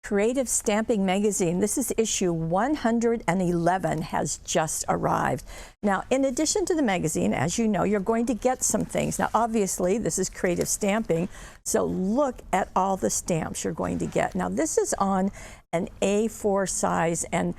Creative Stamping Magazine. This is issue 111 has just arrived. Now, in addition to the magazine, as you know, you're going to get some things. Now, obviously, this is creative stamping, so look at all the stamps you're going to get. Now, this is on an A4 size, and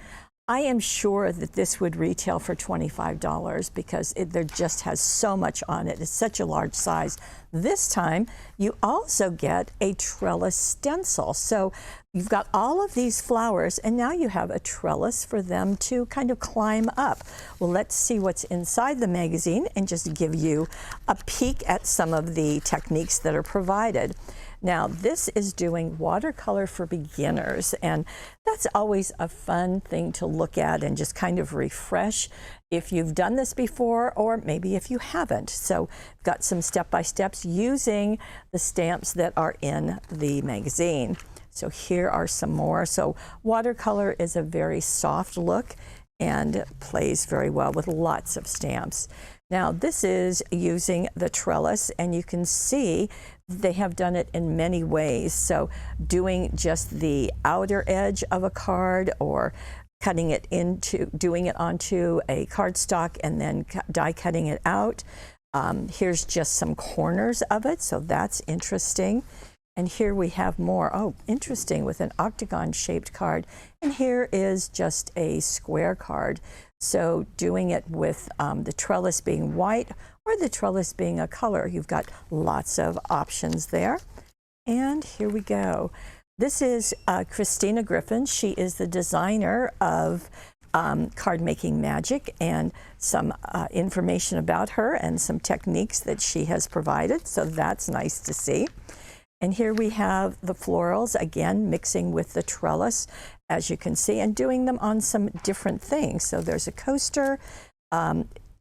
I am sure that this would retail for $25 because there just has so much on it. It's such a large size. This time, you also get a trellis stencil. So you've got all of these flowers, and now you have a trellis for them to kind of climb up. Well, let's see what's inside the magazine and just give you a peek at some of the techniques that are provided. Now, this is doing watercolor for beginners, and that's always a fun thing to look at and just kind of refresh if you've done this before or maybe if you haven't. So, got some step-by-steps using the stamps that are in the magazine. So here are some more. So watercolor is a very soft look and plays very well with lots of stamps. Now, this is using the trellis, and you can see they have done it in many ways. So doing just the outer edge of a card, or cutting it into, doing it onto a cardstock and then die cutting it out. Here's just some corners of it, so that's interesting. And here we have more. Oh, interesting, with an octagon-shaped card. And here is just a square card. So doing it with the trellis being white or the trellis being a color, you've got lots of options there. And here we go. This is Christina Griffin. She is the designer of Card Making Magic, and some information about her and some techniques that she has provided. So that's nice to see. And here we have the florals, again, mixing with the trellis, as you can see, and doing them on some different things. So there's a coaster,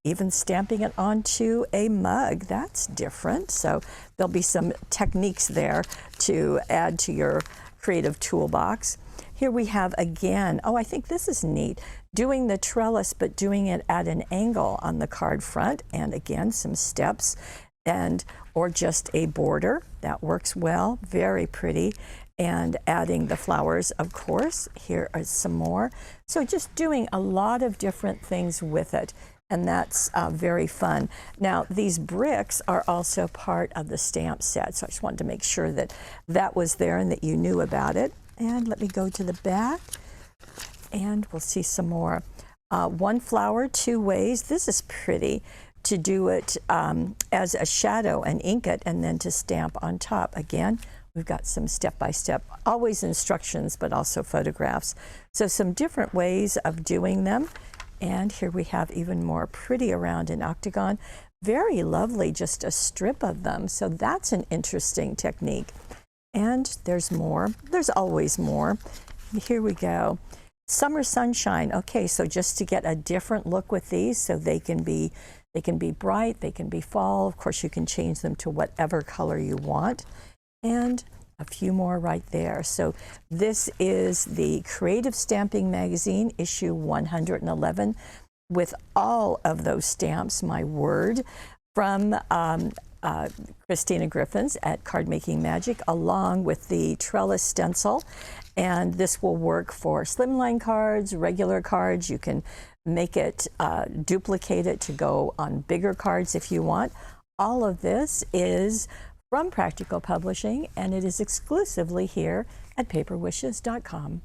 even stamping it onto a mug. That's different. So there'll be some techniques there to add to your creative toolbox. Here we have, again, oh, I think this is neat, doing the trellis, but doing it at an angle on the card front. And again, some steps. Or just a border. That works well, very pretty. And adding the flowers, of course. Here are some more. So just doing a lot of different things with it, and that's very fun. Now, these bricks are also part of the stamp set, so I just wanted to make sure that that was there and that you knew about it. And let me go to the back, and we'll see some more. One flower, two ways. This is pretty. To do it as a shadow and ink it, and then to stamp on top. Again, we've got some step-by-step, always instructions, but also photographs. So some different ways of doing them. And here we have even more, pretty around an octagon. Very lovely, just a strip of them. So that's an interesting technique. And there's more. There's always more. Here we go. Summer sunshine. Okay, so just to get a different look with these, so they can be bright, they can be fall. Of course, you can change them to whatever color you want. And a few more right there. So this is the Creative Stamping Magazine, issue 111, with all of those stamps, my word, from Christina Griffin's at Card Making Magic, along with the trellis stencil. And this will work for slimline cards, regular cards. You can make it, duplicate it to go on bigger cards if you want. All of this is from Practical Publishing, and it is exclusively here at paperwishes.com.